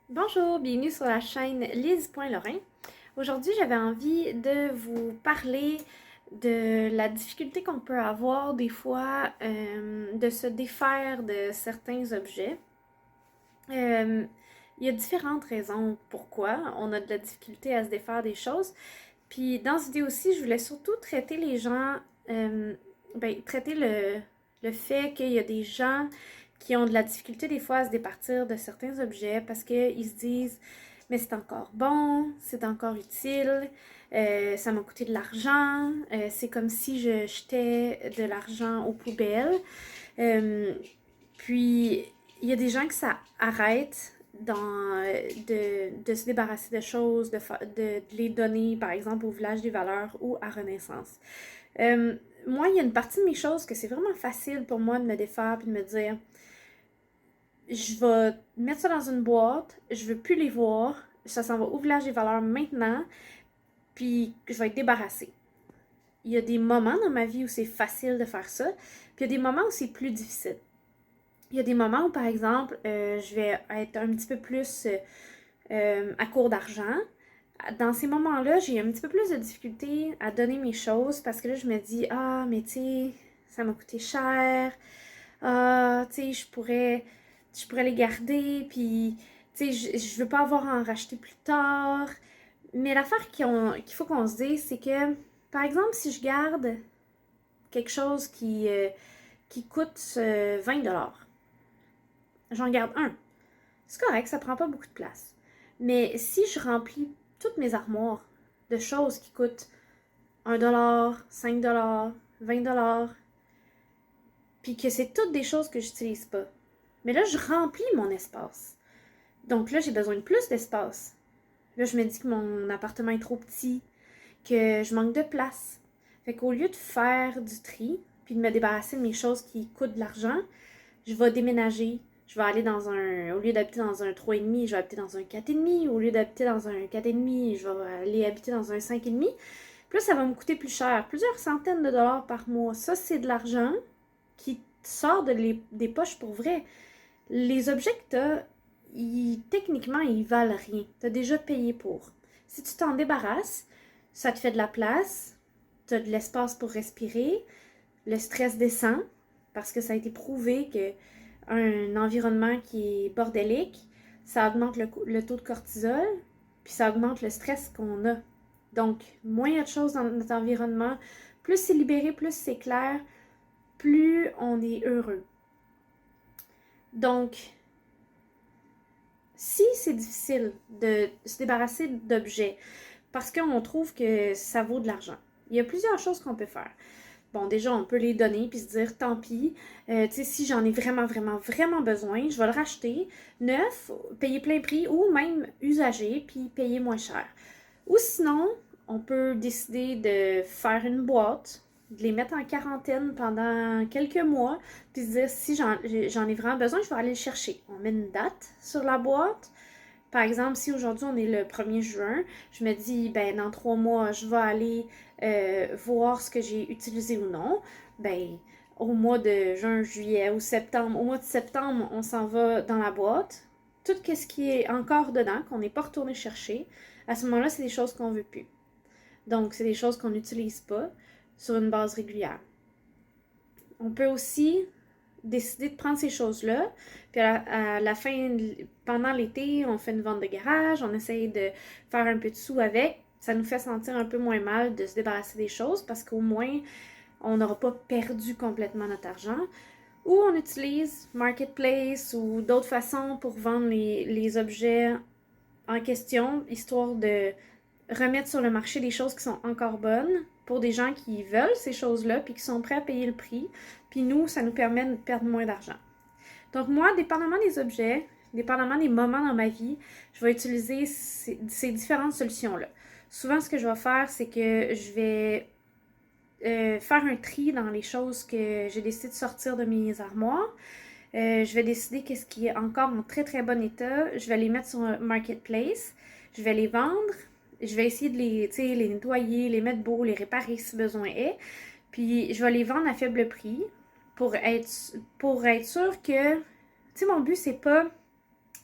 Bonjour, bienvenue sur la chaîne Lise.Lorrain. Aujourd'hui, j'avais envie de vous parler de la difficulté qu'on peut avoir des fois de se défaire de certains objets. Euh, il y a différentes raisons pourquoi on a de la difficulté à se défaire des choses. Puis dans cette vidéo aussi, je voulais surtout traiter les gens, euh, traiter le fait qu'il y a des gens qui ont de la difficulté des fois à se départir de certains objets parce qu'ils se disent mais c'est encore bon, c'est encore utile, ça m'a coûté de l'argent, c'est comme si je jetais de l'argent aux poubelles. Euh, puis il y a des gens que ça arrête de se débarrasser de choses, de les donner, par exemple, au Village des Valeurs ou à Renaissance. Euh, Moi, il y a une partie de mes choses que c'est vraiment facile pour moi de me défaire et de me dire je vais mettre ça dans une boîte, je veux plus les voir, ça s'en va au Village des Valeurs maintenant, puis je vais être débarrassée. Il y a des moments dans ma vie où c'est facile de faire ça, puis il y a des moments où c'est plus difficile. Il y a des moments où, par exemple, je vais être un petit peu plus à court d'argent. Dans ces moments-là, j'ai un petit peu plus de difficulté à donner mes choses parce que là, je me dis, ah, mais tu sais, ça m'a coûté cher. Ah, tu sais, je pourrais les garder, puis, tu sais, je veux pas avoir à en racheter plus tard. Mais l'affaire qu'il faut qu'on se dise, c'est que, par exemple, si je garde quelque chose qui coûte 20$, j'en garde un. C'est correct, ça prend pas beaucoup de place. Mais si je remplis toutes mes armoires de choses qui coûtent 1$, 5$, 20$, puis que c'est toutes des choses que j'utilise pas, mais là, je remplis mon espace. Donc là, j'ai besoin de plus d'espace. Là, je me dis que mon appartement est trop petit, que je manque de place. Fait qu'au lieu de faire du tri, puis de me débarrasser de mes choses qui coûtent de l'argent, je vais déménager. Je vais aller au lieu d'habiter dans un 3,5, je vais habiter dans un 4,5. Au lieu d'habiter dans un 4,5, je vais aller habiter dans un 5,5. Puis là, ça va me coûter plus cher, plusieurs centaines de dollars par mois. Ça, c'est de l'argent qui sort des poches pour vrai. Les objets que tu as, techniquement, ils valent rien. Tu as déjà payé pour. Si tu t'en débarrasses, ça te fait de la place, tu as de l'espace pour respirer, le stress descend, parce que ça a été prouvé que un environnement qui est bordélique, ça augmente le taux de cortisol, puis ça augmente le stress qu'on a. Donc, moins il y a de choses dans notre environnement, plus c'est libéré, plus c'est clair, plus on est heureux. Donc, si c'est difficile de se débarrasser d'objets parce qu'on trouve que ça vaut de l'argent, il y a plusieurs choses qu'on peut faire. Bon, déjà, on peut les donner puis se dire tant pis. Tu sais, si j'en ai vraiment, vraiment, vraiment besoin, je vais le racheter neuf, payer plein prix ou même usagé puis payer moins cher. Ou sinon, on peut décider de faire une boîte, de les mettre en quarantaine pendant quelques mois, puis se dire si j'en ai vraiment besoin, je vais aller le chercher. On met une date sur la boîte. Par exemple, si aujourd'hui on est le 1er juin, je me dis, ben dans 3 mois, je vais aller voir ce que j'ai utilisé ou non. Ben, au mois de juin, juillet ou septembre, au mois de septembre, on s'en va dans la boîte. Tout ce qui est encore dedans, qu'on n'est pas retourné chercher, à ce moment-là, c'est des choses qu'on veut plus. Donc, c'est des choses qu'on n'utilise pas sur une base régulière. On peut aussi décider de prendre ces choses-là, puis à la fin, pendant l'été, on fait une vente de garage, on essaye de faire un peu de sous avec. Ça nous fait sentir un peu moins mal de se débarrasser des choses parce qu'au moins, on n'aura pas perdu complètement notre argent. Ou on utilise Marketplace ou d'autres façons pour vendre les objets en question, histoire de remettre sur le marché des choses qui sont encore bonnes pour des gens qui veulent ces choses-là puis qui sont prêts à payer le prix. Puis nous, ça nous permet de perdre moins d'argent. Donc moi, dépendamment des objets, dépendamment des moments dans ma vie, je vais utiliser ces différentes solutions-là. Souvent, ce que je vais faire, c'est que je vais faire un tri dans les choses que j'ai décidé de sortir de mes armoires. Je vais décider qu'est-ce qui est encore en très très bon état. Je vais les mettre sur un marketplace. Je vais les vendre. Je vais essayer de les nettoyer, les mettre beaux, les réparer si besoin est. Puis je vais les vendre à faible prix pour être sûr que... Tu sais, mon but, c'est pas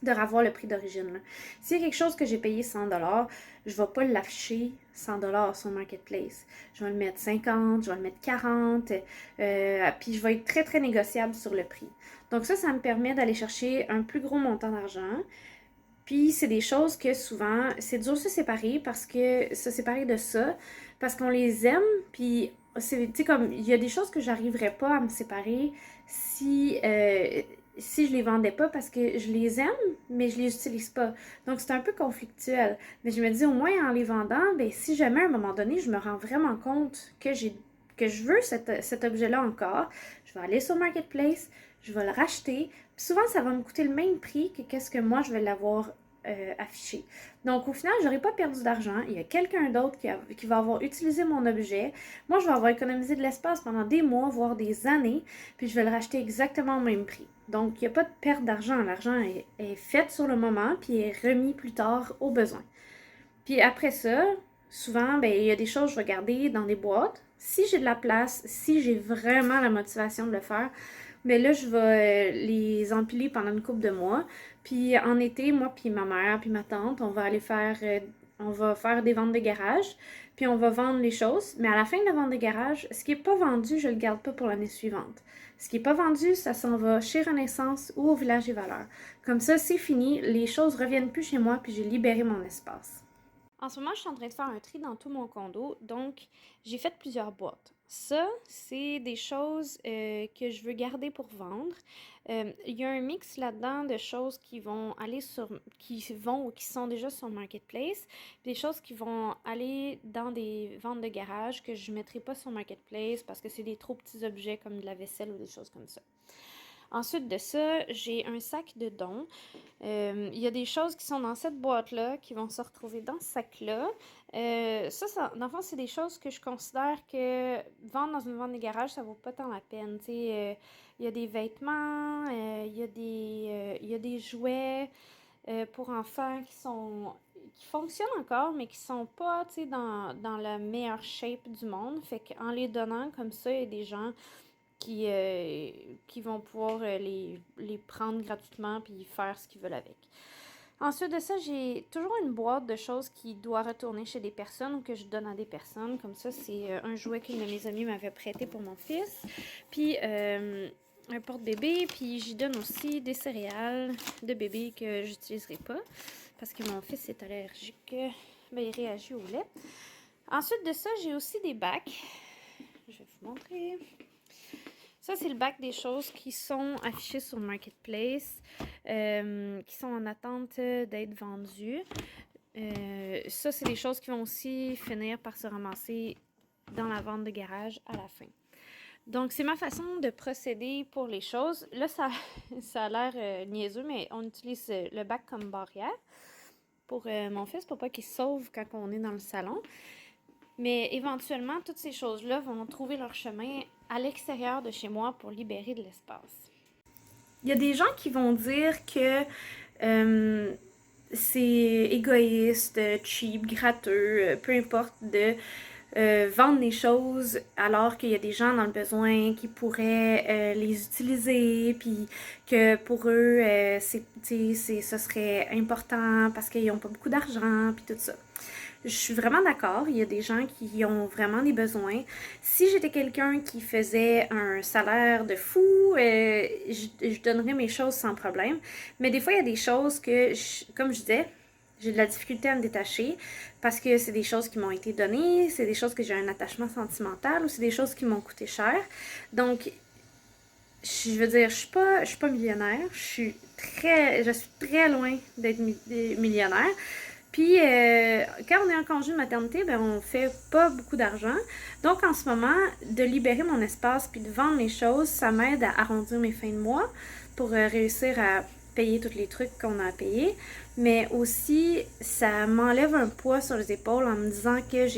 de revoir le prix d'origine. S'il y a quelque chose que j'ai payé 100$, je ne vais pas l'afficher 100$ sur Marketplace. Je vais le mettre 50, je vais le mettre 40, puis je vais être très, très négociable sur le prix. Donc ça me permet d'aller chercher un plus gros montant d'argent. Puis c'est des choses que souvent, c'est dur de se séparer de ça, parce qu'on les aime, puis c'est, tu sais, comme, il y a des choses que j'arriverais pas à me séparer si je les vendais pas, parce que je les aime, mais je les utilise pas. Donc c'est un peu conflictuel. Mais je me dis, au moins en les vendant, ben si jamais à un moment donné, je me rends vraiment compte que je veux cet objet-là encore, je vais aller sur Marketplace, je vais le racheter. Puis souvent, ça va me coûter le même prix que qu'est-ce que moi, je vais l'avoir affiché. Donc, au final, je n'aurai pas perdu d'argent. Il y a quelqu'un d'autre qui va avoir utilisé mon objet. Moi, je vais avoir économisé de l'espace pendant des mois, voire des années, puis je vais le racheter exactement au même prix. Donc, il n'y a pas de perte d'argent. L'argent est fait sur le moment, puis est remis plus tard au besoin. Puis après ça, souvent, ben, il y a des choses que je vais garder dans des boîtes. Si j'ai de la place, si j'ai vraiment la motivation de le faire, mais là, je vais les empiler pendant une couple de mois. Puis en été, moi, puis ma mère, puis ma tante, on va faire des ventes de garage. Puis on va vendre les choses. Mais à la fin de la vente de garage, ce qui n'est pas vendu, je ne le garde pas pour l'année suivante. Ce qui n'est pas vendu, ça s'en va chez Renaissance ou au Village des Valeurs. Comme ça, c'est fini. Les choses ne reviennent plus chez moi, puis j'ai libéré mon espace. En ce moment, je suis en train de faire un tri dans tout mon condo, donc j'ai fait plusieurs boîtes. Ça, c'est des choses que je veux garder pour vendre. Il y a un mix là-dedans de choses qui vont ou qui sont déjà sur Marketplace, des choses qui vont aller dans des ventes de garage que je ne mettrai pas sur Marketplace parce que c'est des trop petits objets comme de la vaisselle ou des choses comme ça. Ensuite de ça, j'ai un sac de dons. Il y a des choses qui sont dans cette boîte-là qui vont se retrouver dans ce sac-là. Dans le fond, c'est des choses que je considère que vendre dans une vente de garage, ça vaut pas tant la peine. Il y a des vêtements, il y a des jouets pour enfants qui fonctionnent encore, mais qui sont pas dans la meilleure shape du monde. Fait qu'en les donnant comme ça, il y a des gens qui vont pouvoir les prendre gratuitement puis faire ce qu'ils veulent avec. Ensuite de ça, j'ai toujours une boîte de choses qui doit retourner chez des personnes ou que je donne à des personnes. Comme ça, c'est un jouet qu'une de mes amies m'avait prêté pour mon fils. Puis un porte-bébé. Puis j'y donne aussi des céréales de bébé que j'utiliserai pas parce que mon fils est allergique. Ben, il réagit au lait. Ensuite de ça, j'ai aussi des bacs. Je vais vous montrer. Ça, c'est le bac des choses qui sont affichées sur Marketplace, qui sont en attente d'être vendues. Ça, c'est des choses qui vont aussi finir par se ramasser dans la vente de garage à la fin. Donc, c'est ma façon de procéder pour les choses. Là, ça a l'air niaiseux, mais on utilise le bac comme barrière pour mon fils, pour pas qu'il se sauve quand on est dans le salon. Mais éventuellement, toutes ces choses-là vont trouver leur chemin à l'extérieur de chez moi pour libérer de l'espace. Il y a des gens qui vont dire que c'est égoïste, cheap, gratteux, peu importe, de vendre des choses alors qu'il y a des gens dans le besoin qui pourraient les utiliser, puis que pour eux, ce serait important parce qu'ils n'ont pas beaucoup d'argent, puis tout ça. Je suis vraiment d'accord, il y a des gens qui ont vraiment des besoins. Si j'étais quelqu'un qui faisait un salaire de fou, je donnerais mes choses sans problème. Mais des fois, il y a des choses que, comme je disais, j'ai de la difficulté à me détacher parce que c'est des choses qui m'ont été données, c'est des choses que j'ai un attachement sentimental ou c'est des choses qui m'ont coûté cher. Donc, je veux dire, je suis pas millionnaire, je suis très loin d'être millionnaire. Puis, quand on est en congé de maternité, ben on fait pas beaucoup d'argent. Donc, en ce moment, de libérer mon espace puis de vendre mes choses, ça m'aide à arrondir mes fins de mois pour réussir à payer tous les trucs qu'on a à payer. Mais aussi, ça m'enlève un poids sur les épaules en me disant que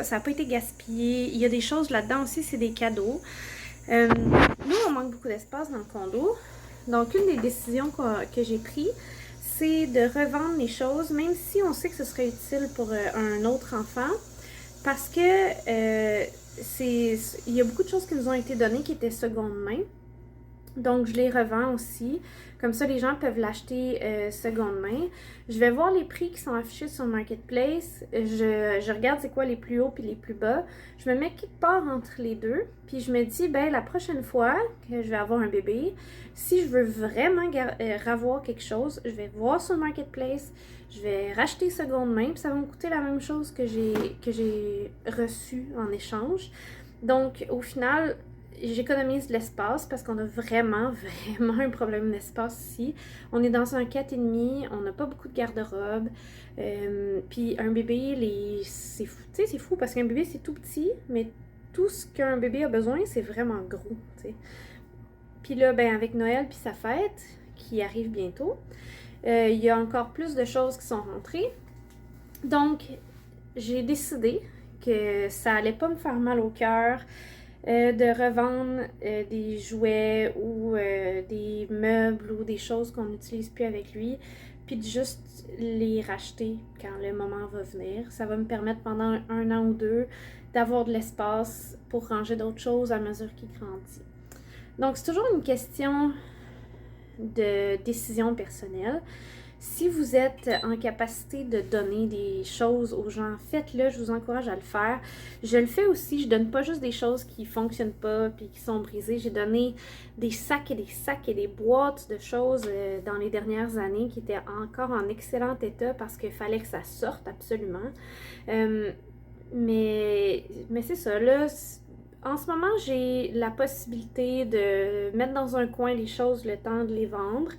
ça n'a pas été gaspillé. Il y a des choses là-dedans aussi, c'est des cadeaux. Nous, on manque beaucoup d'espace dans le condo. Donc, une des décisions que j'ai prises, c'est de revendre les choses, même si on sait que ce serait utile pour un autre enfant, parce que il y a beaucoup de choses qui nous ont été données qui étaient seconde main. Donc, je les revends aussi. Comme ça, les gens peuvent l'acheter seconde main. Je vais voir les prix qui sont affichés sur Marketplace. Je regarde c'est quoi les plus hauts puis les plus bas. Je me mets quelque part entre les deux. Puis je me dis, ben la prochaine fois que je vais avoir un bébé, si je veux vraiment ravoir quelque chose, je vais voir sur Marketplace. Je vais racheter seconde main. Puis ça va me coûter la même chose que j'ai reçu en échange. Donc, au final, j'économise de l'espace parce qu'on a vraiment, vraiment un problème d'espace ici. On est dans un 4,5, on n'a pas beaucoup de garde-robe. Puis un bébé, c'est fou, tu sais, c'est fou parce qu'un bébé, c'est tout petit, mais tout ce qu'un bébé a besoin, c'est vraiment gros, tu sais. Puis là, ben, avec Noël puis sa fête, qui arrive bientôt, il y a encore plus de choses qui sont rentrées. Donc, j'ai décidé que ça allait pas me faire mal au cœur de revendre des jouets ou des meubles ou des choses qu'on n'utilise plus avec lui, puis de juste les racheter quand le moment va venir. Ça va me permettre pendant un an ou deux d'avoir de l'espace pour ranger d'autres choses à mesure qu'il grandit. Donc, c'est toujours une question de décision personnelle. Si vous êtes en capacité de donner des choses aux gens, faites-le, je vous encourage à le faire. Je le fais aussi, je donne pas juste des choses qui fonctionnent pas puis qui sont brisées. J'ai donné des sacs et des sacs et des boîtes de choses dans les dernières années qui étaient encore en excellent état parce qu'il fallait que ça sorte absolument. Mais c'est ça, là, en ce moment, j'ai la possibilité de mettre dans un coin les choses le temps de les vendre.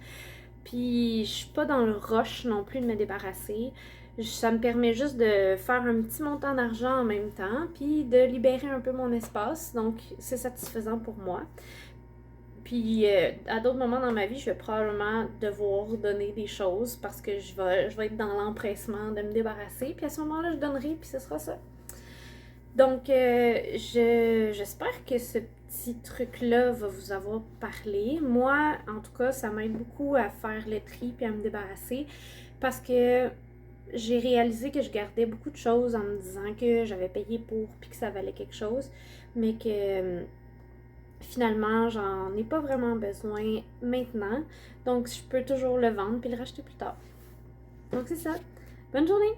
Puis je suis pas dans le rush non plus de me débarrasser. Ça me permet juste de faire un petit montant d'argent en même temps, puis de libérer un peu mon espace. Donc c'est satisfaisant pour moi. Puis à d'autres moments dans ma vie, je vais probablement devoir donner des choses parce que je vais être dans l'empressement de me débarrasser. Puis à ce moment-là, je donnerai, puis ce sera ça. Donc, j'espère que ce petit truc-là va vous avoir parlé. Moi, en tout cas, ça m'aide beaucoup à faire le tri puis à me débarrasser parce que j'ai réalisé que je gardais beaucoup de choses en me disant que j'avais payé pour puis que ça valait quelque chose, mais que finalement, j'en ai pas vraiment besoin maintenant. Donc, je peux toujours le vendre puis le racheter plus tard. Donc, c'est ça. Bonne journée!